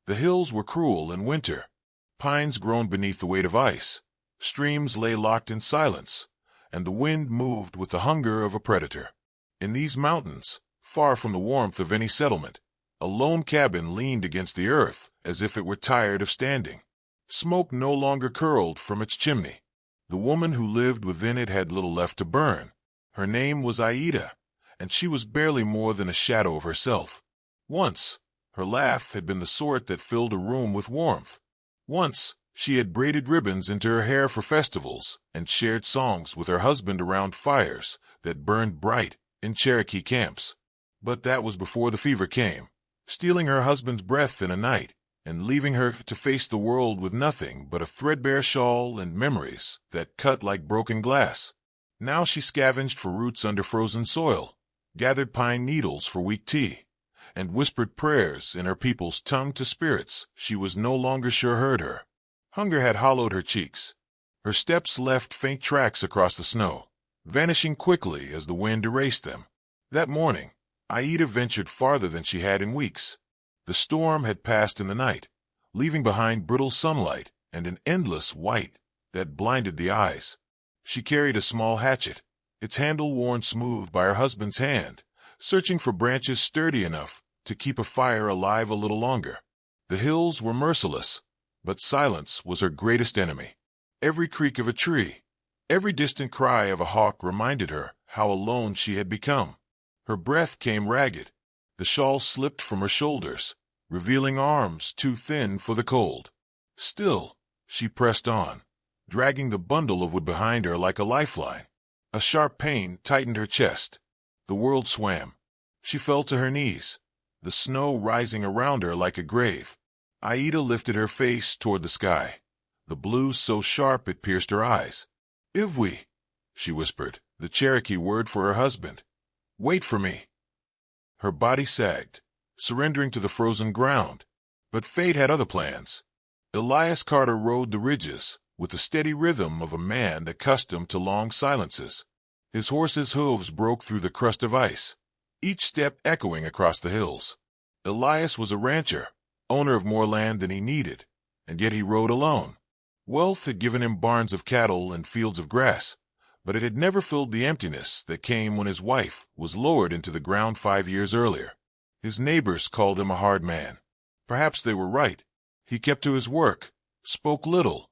The hills were cruel in winter. Pines groaned beneath the weight of ice. Streams lay locked in silence, and the wind moved with the hunger of a predator. In these mountains, far from the warmth of any settlement, a lone cabin leaned against the earth as if it were tired of standing. Smoke no longer curled from its chimney. The woman who lived within it had little left to burn. Her name was Aida, and she was barely more than a shadow of herself. Once, her laugh had been the sort that filled a room with warmth. Once, she had braided ribbons into her hair for festivals and shared songs with her husband around fires that burned bright in Cherokee camps. But that was before the fever came, stealing her husband's breath in a night and leaving her to face the world with nothing but a threadbare shawl and memories that cut like broken glass. Now she scavenged for roots under frozen soil, gathered pine needles for weak tea, and whispered prayers in her people's tongue to spirits she was no longer sure heard her. Hunger had hollowed her cheeks. Her steps left faint tracks across the snow, vanishing quickly as the wind erased them. That morning, Aida ventured farther than she had in weeks. The storm had passed in the night, leaving behind brittle sunlight and an endless white that blinded the eyes. She carried a small hatchet, its handle worn smooth by her husband's hand, searching for branches sturdy enough to keep a fire alive a little longer. The hills were merciless, but silence was her greatest enemy. Every creak of a tree, every distant cry of a hawk reminded her how alone she had become. Her breath came ragged. The shawl slipped from her shoulders, revealing arms too thin for the cold. Still, she pressed on, dragging the bundle of wood behind her like a lifeline. A sharp pain tightened her chest. The world swam. She fell to her knees, the snow rising around her like a grave. Aida lifted her face toward the sky, the blue so sharp it pierced her eyes. "Ivwi," she whispered, the Cherokee word for her husband. "Wait for me." Her body sagged, surrendering to the frozen ground. But fate had other plans. Elias Carter rode the ridges with the steady rhythm of a man accustomed to long silences. His horse's hooves broke through the crust of ice, each step echoing across the hills. Elias was a rancher, owner of more land than he needed, and yet he rode alone. Wealth had given him barns of cattle and fields of grass, but it had never filled the emptiness that came when his wife was lowered into the ground 5 years earlier. His neighbors called him a hard man. Perhaps they were right. He kept to his work, spoke little,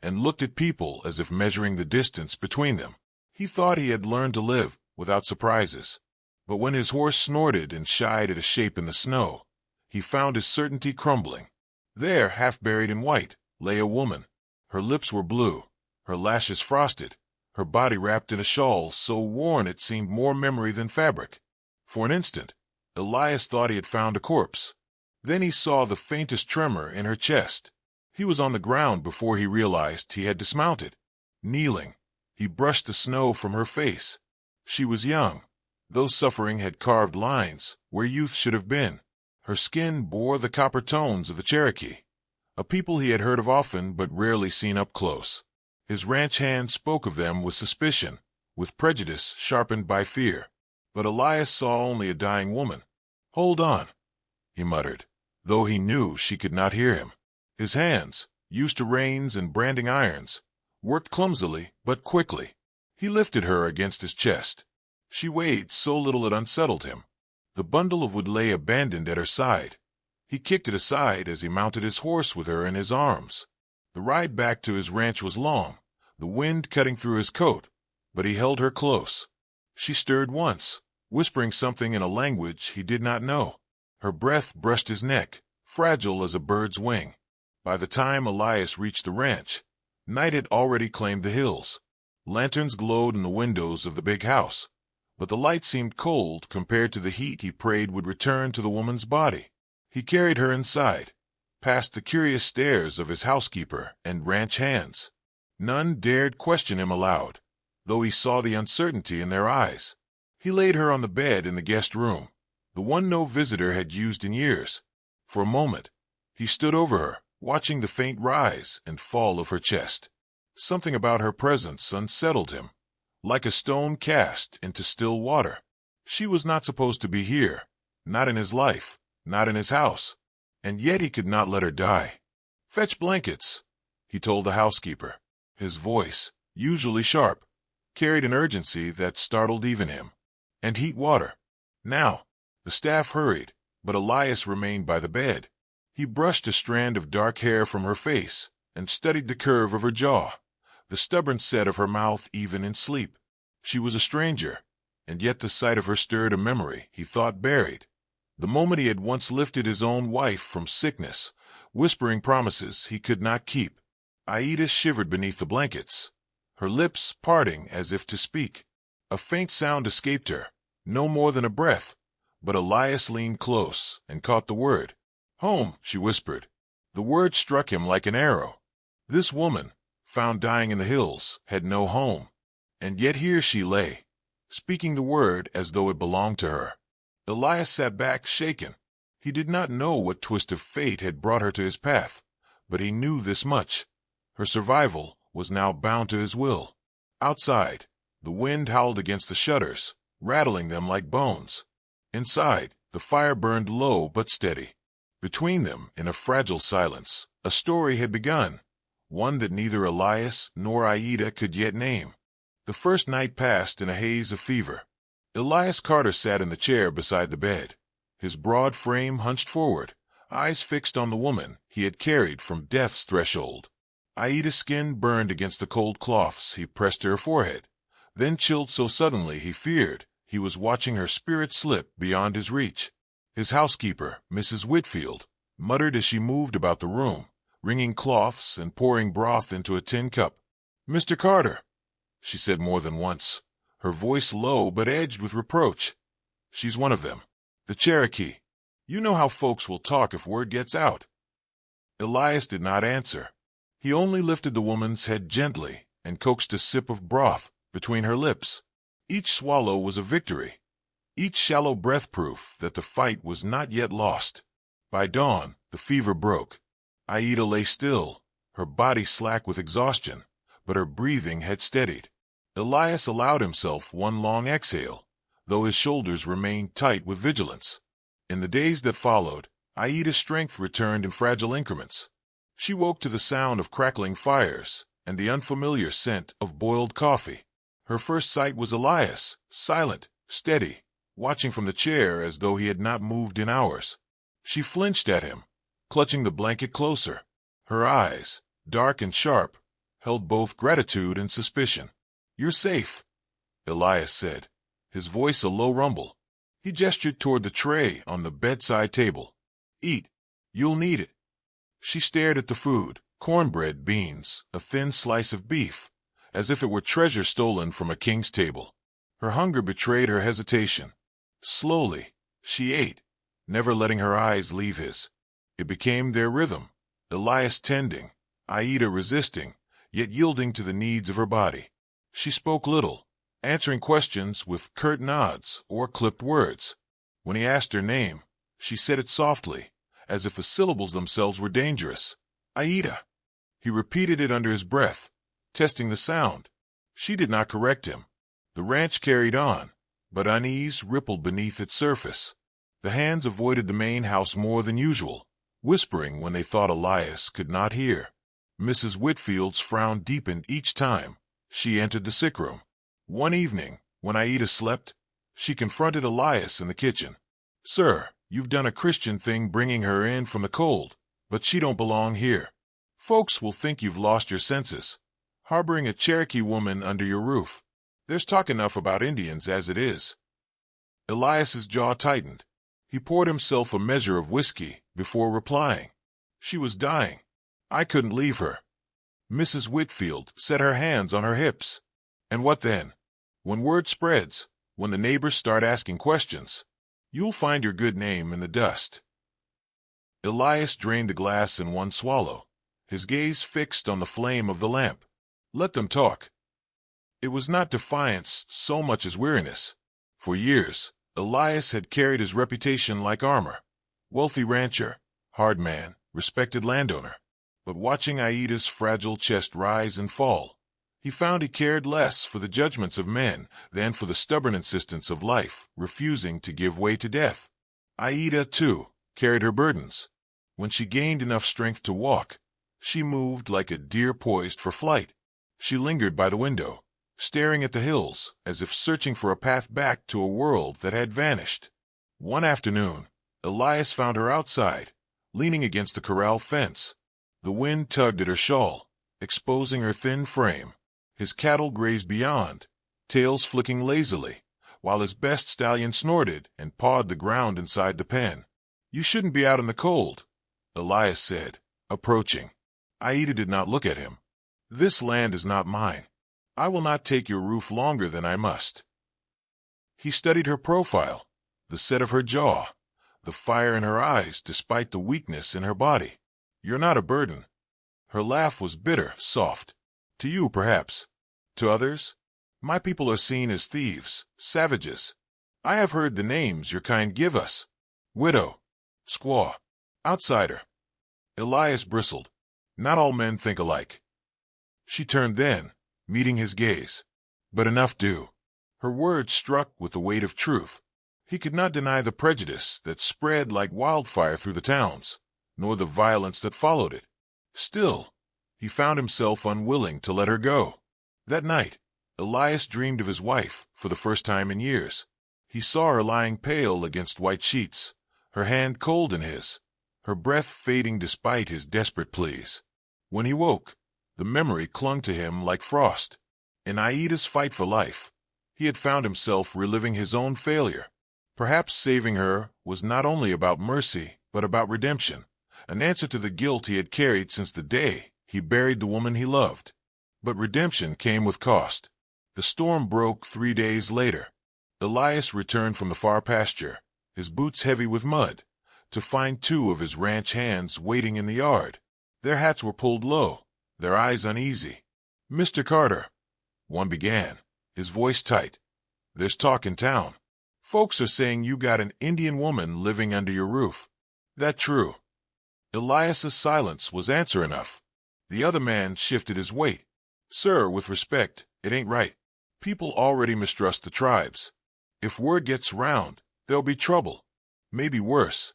and looked at people as if measuring the distance between them. He thought he had learned to live without surprises. But when his horse snorted and shied at a shape in the snow, he found his certainty crumbling. There, half buried in white, lay a woman. Her lips were blue, her lashes frosted, her body wrapped in a shawl so worn it seemed more memory than fabric. For an instant, Elias thought he had found a corpse. Then he saw the faintest tremor in her chest. He was on the ground before he realized he had dismounted. Kneeling, he brushed the snow from her face. She was young, though suffering had carved lines where youth should have been. Her skin bore the copper tones of the Cherokee, a people he had heard of often but rarely seen up close. His ranch hand spoke of them with suspicion, with prejudice sharpened by fear. But Elias saw only a dying woman. "Hold on," he muttered, though he knew she could not hear him. His hands, used to reins and branding irons, worked clumsily but quickly. He lifted her against his chest. She weighed so little it unsettled him. The bundle of wood lay abandoned at her side. He kicked it aside as he mounted his horse with her in his arms. The ride back to his ranch was long, the wind cutting through his coat, but he held her close. She stirred once, whispering something in a language he did not know. Her breath brushed his neck, fragile as a bird's wing. By the time Elias reached the ranch, night had already claimed the hills. Lanterns glowed in the windows of the big house, but the light seemed cold compared to the heat he prayed would return to the woman's body. He carried her inside, past the curious stares of his housekeeper and ranch hands. None dared question him aloud, though he saw the uncertainty in their eyes. He laid her on the bed in the guest room, the one no visitor had used in years. For a moment, he stood over her, watching the faint rise and fall of her chest. Something about her presence unsettled him, like a stone cast into still water. She was not supposed to be here, not in his life, not in his house. And yet he could not let her die. "Fetch blankets," he told the housekeeper. His voice, usually sharp, carried an urgency that startled even him. "And heat water." Now. The staff hurried, but Elias remained by the bed. He brushed a strand of dark hair from her face and studied the curve of her jaw, the stubborn set of her mouth even in sleep. She was a stranger, and yet the sight of her stirred a memory he thought buried. The moment he had once lifted his own wife from sickness, whispering promises he could not keep. Aida shivered beneath the blankets, her lips parting as if to speak. A faint sound escaped her, no more than a breath, but Elias leaned close and caught the word. "Home," she whispered. The word struck him like an arrow. This woman, found dying in the hills, had no home. And yet here she lay, speaking the word as though it belonged to her. Elias sat back, shaken. He did not know what twist of fate had brought her to his path, but he knew this much. Her survival was now bound to his will. Outside, the wind howled against the shutters, rattling them like bones. Inside, the fire burned low but steady. Between them, in a fragile silence, a story had begun, one that neither Elias nor Aida could yet name. The first night passed in a haze of fever. Elias Carter sat in the chair beside the bed, his broad frame hunched forward, eyes fixed on the woman he had carried from death's threshold. Aida's skin burned against the cold cloths he pressed to her forehead, then chilled so suddenly he feared he was watching her spirit slip beyond his reach. His housekeeper, Mrs. Whitfield, muttered as she moved about the room, wringing cloths and pouring broth into a tin cup. "Mr. Carter," she said more than once, her voice low but edged with reproach. "She's one of them. The Cherokee. You know how folks will talk if word gets out." Elias did not answer. He only lifted the woman's head gently and coaxed a sip of broth between her lips. Each swallow was a victory, each shallow breath proof that the fight was not yet lost. By dawn, the fever broke. Aida lay still, her body slack with exhaustion, but her breathing had steadied. Elias allowed himself one long exhale, though his shoulders remained tight with vigilance. In the days that followed, Aida's strength returned in fragile increments. She woke to the sound of crackling fires and the unfamiliar scent of boiled coffee. Her first sight was Elias, silent, steady, watching from the chair as though he had not moved in hours. She flinched at him, clutching the blanket closer. Her eyes, dark and sharp, held both gratitude and suspicion. "You're safe," Elias said, his voice a low rumble. He gestured toward the tray on the bedside table. "Eat. You'll need it." She stared at the food, cornbread, beans, a thin slice of beef, as if it were treasure stolen from a king's table. Her hunger betrayed her hesitation. Slowly, she ate, never letting her eyes leave his. It became their rhythm, Elias tending, Aida resisting, yet yielding to the needs of her body. She spoke little, answering questions with curt nods or clipped words. When he asked her name, she said it softly, as if the syllables themselves were dangerous. "Aida." He repeated it under his breath, testing the sound. She did not correct him. The ranch carried on, but unease rippled beneath its surface. The hands avoided the main house more than usual, whispering when they thought Elias could not hear. Mrs. Whitfield's frown deepened each time she entered the sick room. One evening, when Aida slept, she confronted Elias in the kitchen. "Sir, you've done a Christian thing bringing her in from the cold, but she don't belong here. Folks will think you've lost your senses, harboring a Cherokee woman under your roof. There's talk enough about Indians as it is." Elias's jaw tightened. He poured himself a measure of whiskey before replying. "She was dying. I couldn't leave her." Mrs. Whitfield set her hands on her hips. "And what then? When word spreads, when the neighbors start asking questions, you'll find your good name in the dust." Elias drained the glass in one swallow, his gaze fixed on the flame of the lamp. Let them talk. It was not defiance so much as weariness. For years, Elias had carried his reputation like armor. Wealthy rancher, hard man, respected landowner. But watching Aida's fragile chest rise and fall, he found he cared less for the judgments of men than for the stubborn insistence of life, refusing to give way to death. Aida, too, carried her burdens. When she gained enough strength to walk, she moved like a deer poised for flight. She lingered by the window, staring at the hills as if searching for a path back to a world that had vanished. One afternoon, Elias found her outside, leaning against the corral fence. The wind tugged at her shawl, exposing her thin frame. His cattle grazed beyond, tails flicking lazily, while his best stallion snorted and pawed the ground inside the pen. "You shouldn't be out in the cold," Elias said, approaching. Aida did not look at him. "This land is not mine. I will not take your roof longer than I must." He studied her profile, the set of her jaw, the fire in her eyes despite the weakness in her body. "You're not a burden." Her laugh was bitter, soft. "To you, perhaps. To others, my people are seen as thieves, savages. I have heard the names your kind give us: widow, squaw, outsider." Elias bristled. "Not all men think alike." She turned then, meeting his gaze. "But enough do." Her words struck with the weight of truth. He could not deny the prejudice that spread like wildfire through the towns, nor the violence that followed it. Still, he found himself unwilling to let her go. That night, Elias dreamed of his wife for the first time in years. He saw her lying pale against white sheets, her hand cold in his, her breath fading despite his desperate pleas. When he woke, the memory clung to him like frost. In Aida's fight for life, he had found himself reliving his own failure. Perhaps saving her was not only about mercy, but about redemption, an answer to the guilt he had carried since the day he buried the woman he loved. But redemption came with cost. The storm broke 3 days later. Elias returned from the far pasture, his boots heavy with mud, to find 2 of his ranch hands waiting in the yard. Their hats were pulled low, their eyes uneasy. "Mr. Carter," one began, his voice tight, "there's talk in town. Folks are saying you got an Indian woman living under your roof. That true?" Elias's silence was answer enough. The other man shifted his weight. "Sir, with respect, it ain't right. People already mistrust the tribes. If word gets round, there'll be trouble. Maybe worse."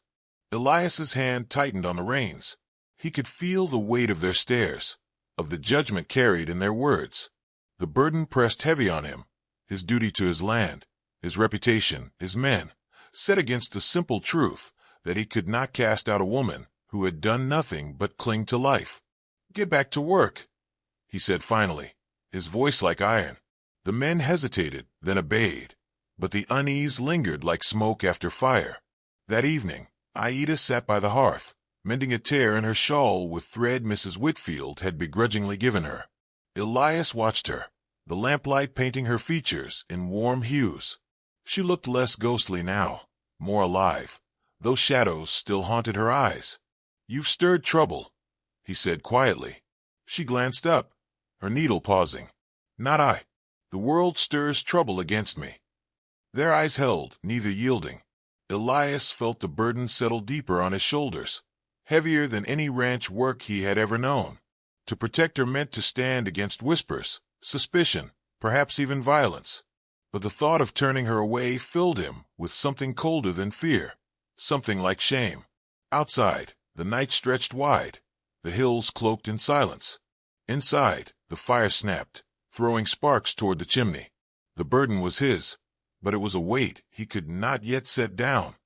Elias's hand tightened on the reins. He could feel the weight of their stares, of the judgment carried in their words. The burden pressed heavy on him, his duty to his land, his reputation, his men, set against the simple truth that he could not cast out a woman who had done nothing but cling to life. "Get back to work," he said finally, his voice like iron. The men hesitated, then obeyed, but the unease lingered like smoke after fire. That evening, Aida sat by the hearth, mending a tear in her shawl with thread Mrs. Whitfield had begrudgingly given her. Elias watched her, the lamplight painting her features in warm hues. She looked less ghostly now, more alive, though shadows still haunted her eyes. "You've stirred trouble," he said quietly. She glanced up, her needle pausing. "Not I. The world stirs trouble against me." Their eyes held, neither yielding. Elias felt the burden settle deeper on his shoulders, heavier than any ranch work he had ever known. To protect her meant to stand against whispers, suspicion, perhaps even violence. But the thought of turning her away filled him with something colder than fear, something like shame. Outside, the night stretched wide, the hills cloaked in silence. Inside, the fire snapped, throwing sparks toward the chimney. The burden was his, but it was a weight he could not yet set down.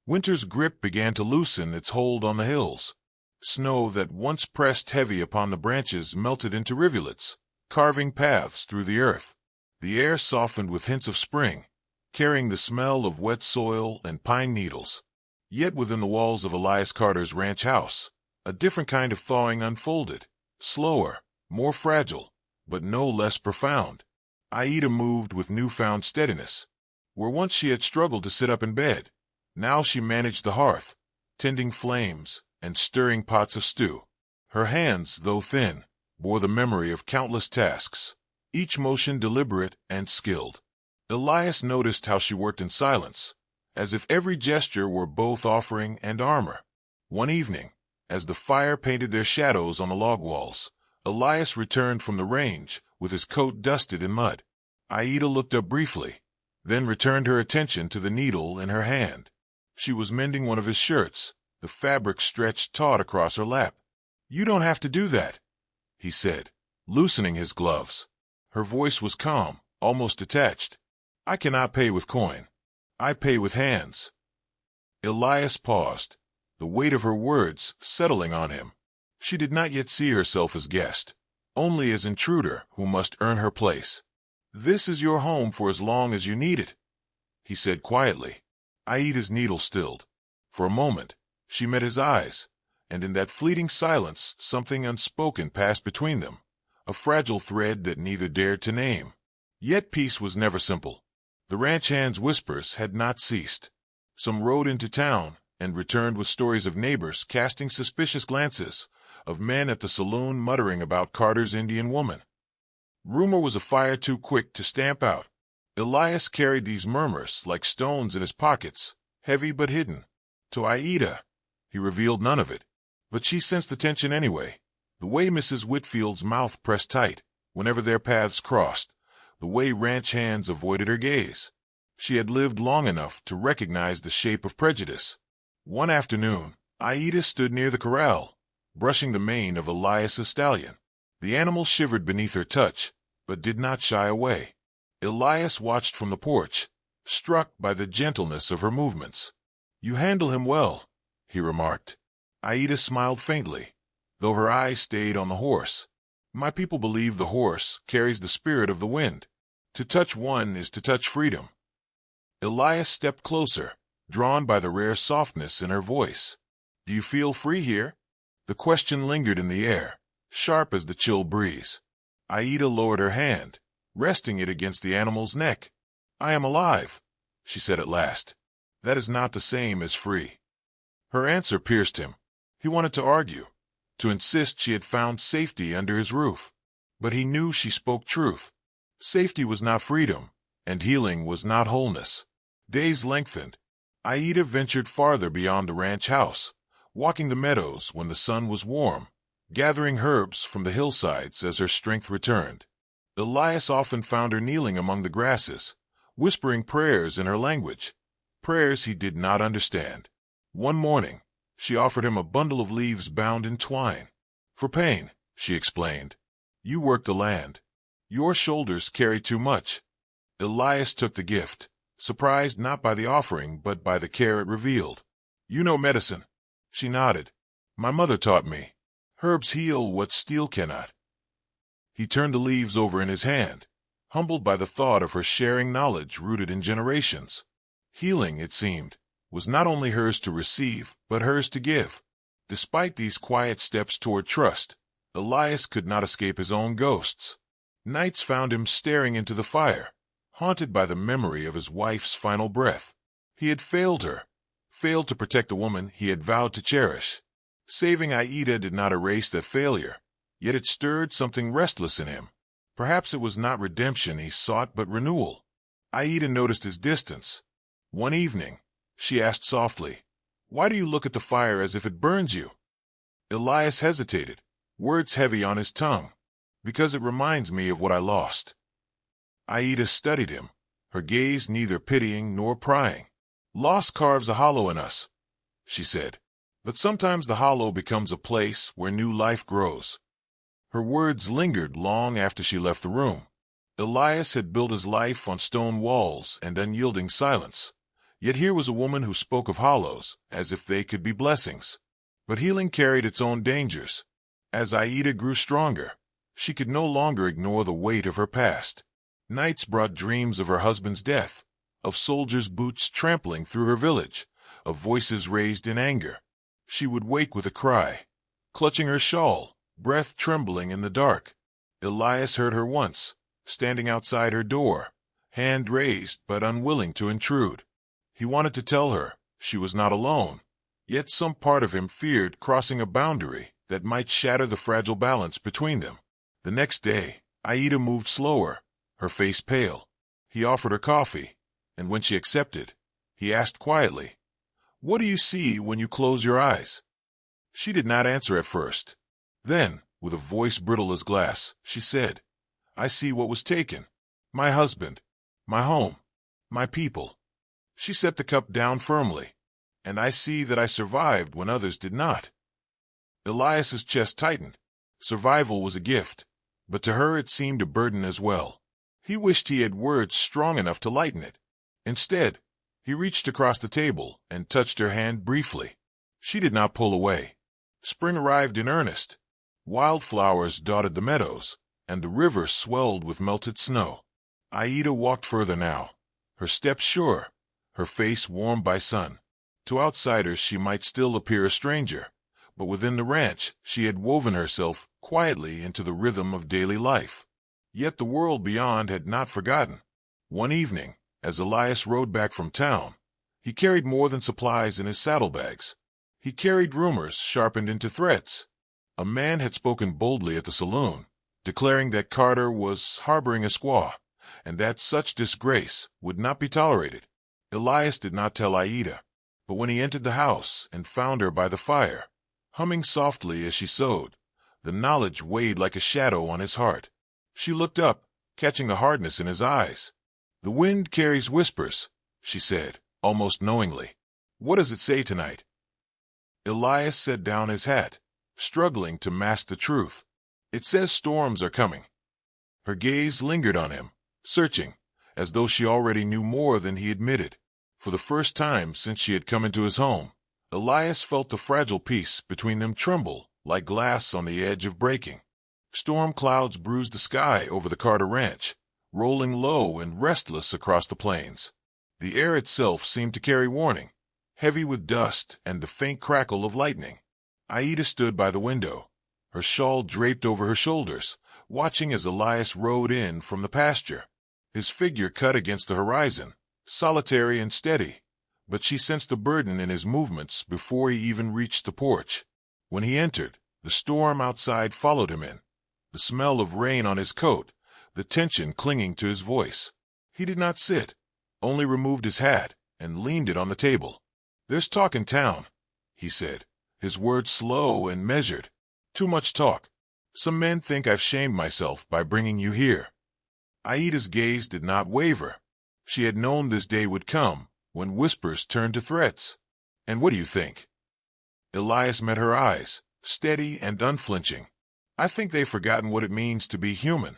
Winter's grip began to loosen its hold on the hills. Snow that once pressed heavy upon the branches melted into rivulets, carving paths through the earth. The air softened with hints of spring, carrying the smell of wet soil and pine needles. Yet within the walls of Elias Carter's ranch house, a different kind of thawing unfolded, slower, more fragile, but no less profound. Aida moved with newfound steadiness. Where once she had struggled to sit up in bed, now she managed the hearth, tending flames and stirring pots of stew. Her hands, though thin, bore the memory of countless tasks, each motion deliberate and skilled. Elias noticed how she worked in silence, as if every gesture were both offering and armor. One evening, as the fire painted their shadows on the log walls, Elias returned from the range with his coat dusted in mud. Aida looked up briefly, then returned her attention to the needle in her hand. She was mending one of his shirts, The fabric stretched taut across her lap. "You don't have to do that," he said, loosening his gloves. Her voice was calm, almost detached. "I cannot pay with coin. I pay with hands." Elias paused, the weight of her words settling on him. She did not yet see herself as guest, only as intruder who must earn her place. "This is your home for as long as you need it," he said quietly. Aida's needle stilled. For a moment, she met his eyes, and in that fleeting silence something unspoken passed between them, a fragile thread that neither dared to name. Yet peace was never simple. The ranch hands' whispers had not ceased. Some rode into town and returned with stories of neighbors casting suspicious glances, of men at the saloon muttering about Carter's Indian woman. Rumor was a fire too quick to stamp out. Elias carried these murmurs like stones in his pockets, heavy but hidden. To Aida, he revealed none of it, but she sensed the tension anyway. The way Mrs. Whitfield's mouth pressed tight whenever their paths crossed, the way ranch hands avoided her gaze. She had lived long enough to recognize the shape of prejudice. One afternoon, Aida stood near the corral, brushing the mane of Elias's stallion. The animal shivered beneath her touch, but did not shy away. Elias watched from the porch, struck by the gentleness of her movements. "You handle him well," he remarked. Aida smiled faintly, though her eyes stayed on the horse. "My people believe the horse carries the spirit of the wind. To touch one is to touch freedom." Elias stepped closer, drawn by the rare softness in her voice. "Do you feel free here?" The question lingered in the air, sharp as the chill breeze. Aida lowered her hand, resting it against the animal's neck. "I am alive," she said at last. "That is not the same as free." Her answer pierced him. He wanted to argue, to insist she had found safety under his roof. But he knew she spoke truth. Safety was not freedom, and healing was not wholeness. Days lengthened. Aida ventured farther beyond the ranch house, walking the meadows when the sun was warm, gathering herbs from the hillsides as her strength returned. Elias often found her kneeling among the grasses, whispering prayers in her language, prayers he did not understand. One morning, she offered him a bundle of leaves bound in twine. "For pain," she explained. "You work the land. Your shoulders carry too much." Elias took the gift, surprised not by the offering but by the care it revealed. "You know medicine." She nodded. "My mother taught me. Herbs heal what steel cannot." He turned the leaves over in his hand, humbled by the thought of her sharing knowledge rooted in generations. Healing, it seemed, was not only hers to receive, but hers to give. Despite these quiet steps toward trust, Elias could not escape his own ghosts. Nights found him staring into the fire, haunted by the memory of his wife's final breath. He had failed her, failed to protect the woman he had vowed to cherish. Saving Aida did not erase that failure, yet it stirred something restless in him. Perhaps it was not redemption he sought, but renewal. Aida noticed his distance. One evening, she asked softly, "Why do you look at the fire as if it burns you?" Elias hesitated, words heavy on his tongue. "Because it reminds me of what I lost." Aida studied him, her gaze neither pitying nor prying. "Loss carves a hollow in us," she said. "But sometimes the hollow becomes a place where new life grows." Her words lingered long after she left the room. Elias had built his life on stone walls and unyielding silence. Yet here was a woman who spoke of hollows as if they could be blessings. But healing carried its own dangers. As Aida grew stronger, she could no longer ignore the weight of her past. Nights brought dreams of her husband's death, of soldiers' boots trampling through her village, of voices raised in anger. She would wake with a cry, clutching her shawl, breath trembling in the dark. Elias heard her once, standing outside her door, hand raised but unwilling to intrude. He wanted to tell her she was not alone, yet some part of him feared crossing a boundary that might shatter the fragile balance between them. The next day, Aida moved slower, her face pale. He offered her coffee, and when she accepted, he asked quietly, "What do you see when you close your eyes?" She did not answer at first. Then, with a voice brittle as glass, she said, "I see what was taken. My husband, my home, my people." She set the cup down firmly. and I see that I survived when others did not." Elias's chest tightened. Survival was a gift, but to her it seemed a burden as well. He wished he had words strong enough to lighten it. Instead, he reached across the table and touched her hand briefly. She did not pull away. Spring arrived in earnest. Wildflowers dotted the meadows, and the river swelled with melted snow. Aida walked further now, her steps sure, her face warmed by sun. To outsiders she might still appear a stranger, but within the ranch she had woven herself quietly into the rhythm of daily life. Yet the world beyond had not forgotten. One evening, as Elias rode back from town, he carried more than supplies in his saddlebags. He carried rumors sharpened into threats. A man had spoken boldly at the saloon, declaring that Carter was harboring a squaw, and that such disgrace would not be tolerated. Elias did not tell Aida, but when he entered the house and found her by the fire, humming softly as she sewed, the knowledge weighed like a shadow on his heart. She looked up, catching the hardness in his eyes. "The wind carries whispers," she said, almost knowingly. "What does it say tonight?" Elias set down his hat, struggling to mask the truth. "It says storms are coming." Her gaze lingered on him, searching, as though she already knew more than he admitted. For the first time since she had come into his home, Elias felt the fragile peace between them tremble like glass on the edge of breaking. Storm clouds bruised the sky over the Carter ranch, rolling low and restless across the plains. The air itself seemed to carry warning, heavy with dust and the faint crackle of lightning. Aida stood by the window, her shawl draped over her shoulders, watching as Elias rode in from the pasture. His figure cut against the horizon, solitary and steady, but she sensed the burden in his movements before he even reached the porch. When he entered, the storm outside followed him in, the smell of rain on his coat, the tension clinging to his voice. He did not sit, only removed his hat and leaned it on the table. "There's talk in town," he said, his words slow and measured. "Too much talk. Some men think I've shamed myself by bringing you here." Aida's gaze did not waver. She had known this day would come, when whispers turned to threats. "And what do you think?" Elias met her eyes, steady and unflinching. "I think they've forgotten what it means to be human."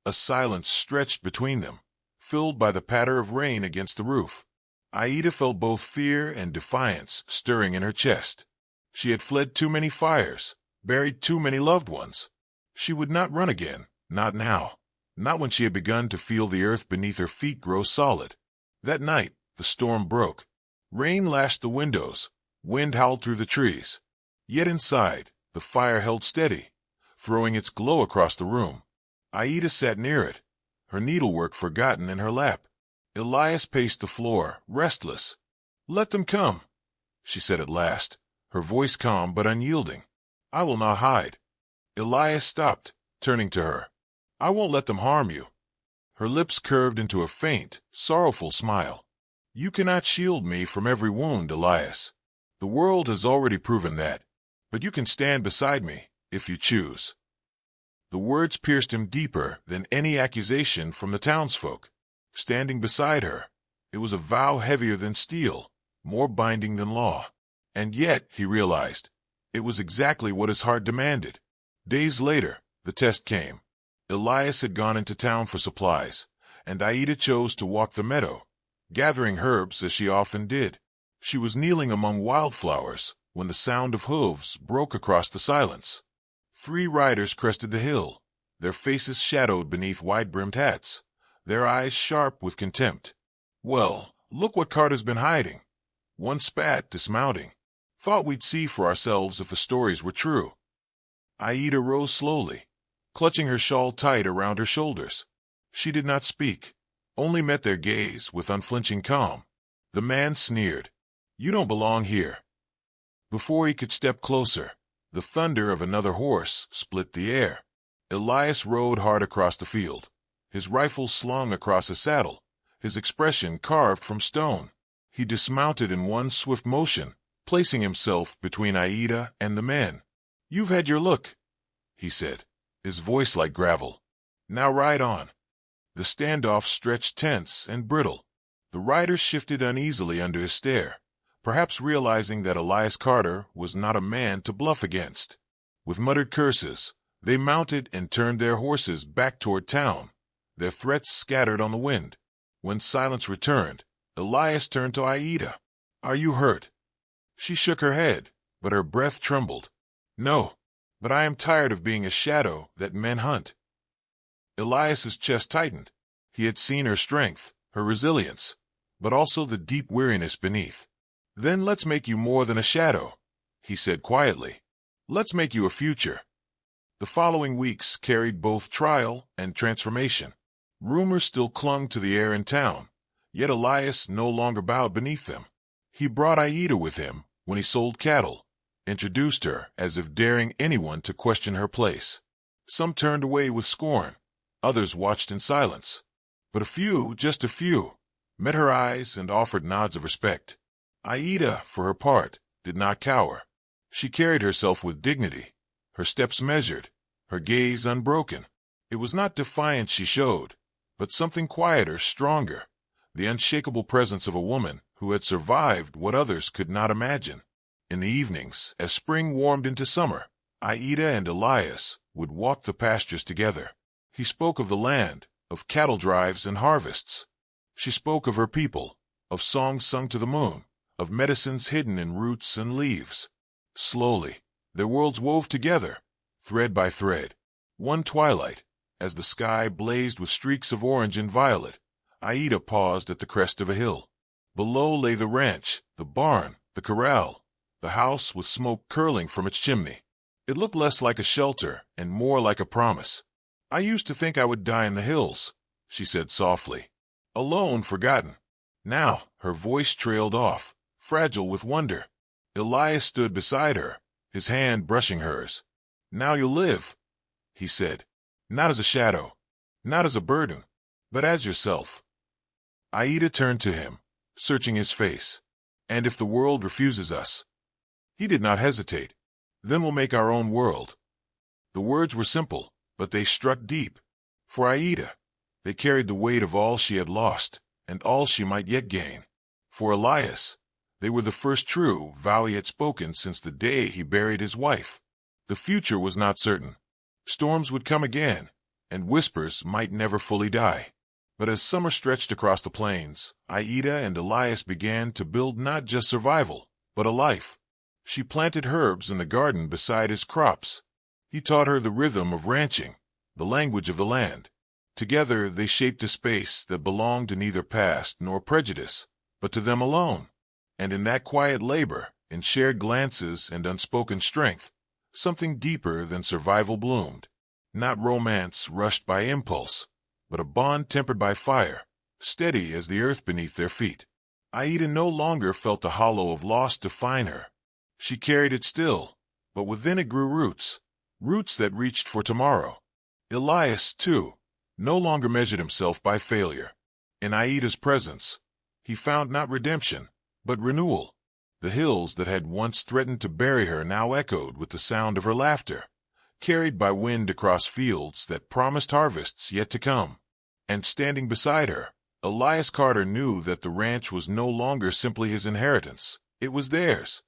A silence stretched between them, filled by the patter of rain against the roof. Aida felt both fear and defiance stirring in her chest. She had fled too many fires, buried too many loved ones. She would not run again, not now, not when she had begun to feel the earth beneath her feet grow solid. That night, the storm broke. Rain lashed the windows, wind howled through the trees. Yet inside, the fire held steady, throwing its glow across the room. Aida sat near it, her needlework forgotten in her lap. Elias paced the floor, restless. "Let them come," she said at last, her voice calm but unyielding. "I will not hide." Elias stopped, turning to her. "I won't let them harm you." Her lips curved into a faint, sorrowful smile. "You cannot shield me from every wound, Elias. The world has already proven that. But you can stand beside me, if you choose." The words pierced him deeper than any accusation from the townsfolk. Standing beside her, it was a vow heavier than steel, more binding than law. And yet, he realized, it was exactly what his heart demanded. Days later, the test came. Elias had gone into town for supplies, and Aida chose to walk the meadow, gathering herbs as she often did. She was kneeling among wildflowers when the sound of hooves broke across the silence. 3 riders crested the hill, their faces shadowed beneath wide-brimmed hats, their eyes sharp with contempt. "Well, look what Carter's been hiding," one spat, dismounting. "Thought we'd see for ourselves if the stories were true." Aida rose slowly, clutching her shawl tight around her shoulders. She did not speak, only met their gaze with unflinching calm. The man sneered, "You don't belong here." Before he could step closer, the thunder of another horse split the air. Elias rode hard across the field, his rifle slung across his saddle, his expression carved from stone. He dismounted in one swift motion, placing himself between Aida and the men. "You've had your look," he said, his voice like gravel. "Now ride on." The standoff stretched tense and brittle. The riders shifted uneasily under his stare, perhaps realizing that Elias Carter was not a man to bluff against. With muttered curses, they mounted and turned their horses back toward town, their threats scattered on the wind. When silence returned, Elias turned to Aida. "Are you hurt?" She shook her head, but her breath trembled. "No, but I am tired of being a shadow that men hunt." Elias's chest tightened. He had seen her strength, her resilience, but also the deep weariness beneath. "Then let's make you more than a shadow," he said quietly. "Let's make you a future." The following weeks carried both trial and transformation. Rumors still clung to the air in town, yet Elias no longer bowed beneath them. He brought Aida with him when he sold cattle, introduced her as if daring anyone to question her place. Some turned away with scorn, others watched in silence. But a few, just a few, met her eyes and offered nods of respect. Aida, for her part, did not cower. She carried herself with dignity, her steps measured, her gaze unbroken. It was not defiance she showed, but something quieter, stronger, the unshakable presence of a woman who had survived what others could not imagine. In the evenings, as spring warmed into summer, Aida and Elias would walk the pastures together. He spoke of the land, of cattle drives and harvests. She spoke of her people, of songs sung to the moon, of medicines hidden in roots and leaves. Slowly, their worlds wove together, thread by thread. One twilight, as the sky blazed with streaks of orange and violet, Aida paused at the crest of a hill. Below lay the ranch, the barn, the corral, the house with smoke curling from its chimney. It looked less like a shelter and more like a promise. "I used to think I would die in the hills," she said softly. "Alone, forgotten." Now her voice trailed off, fragile with wonder. Elias stood beside her, his hand brushing hers. "Now you'll live," he said. "Not as a shadow, not as a burden, but as yourself." Aida turned to him, searching his face. "And if the world refuses us?" He did not hesitate. "Then we'll make our own world." The words were simple, but they struck deep. For Aida, they carried the weight of all she had lost, and all she might yet gain. For Elias, they were the first true vow he had spoken since the day he buried his wife. The future was not certain. Storms would come again, and whispers might never fully die. But as summer stretched across the plains, Aida and Elias began to build not just survival, but a life. She planted herbs in the garden beside his crops. He taught her the rhythm of ranching, the language of the land. Together they shaped a space that belonged to neither past nor prejudice, but to them alone. And in that quiet labor, in shared glances and unspoken strength, something deeper than survival bloomed. Not romance rushed by impulse, but a bond tempered by fire, steady as the earth beneath their feet. Aida no longer felt the hollow of loss define her. She carried it still, but within it grew roots, roots that reached for tomorrow. Elias, too, no longer measured himself by failure. In Aida's presence, he found not redemption, but renewal. The hills that had once threatened to bury her now echoed with the sound of her laughter, carried by wind across fields that promised harvests yet to come. And standing beside her, Elias Carter knew that the ranch was no longer simply his inheritance. It was theirs.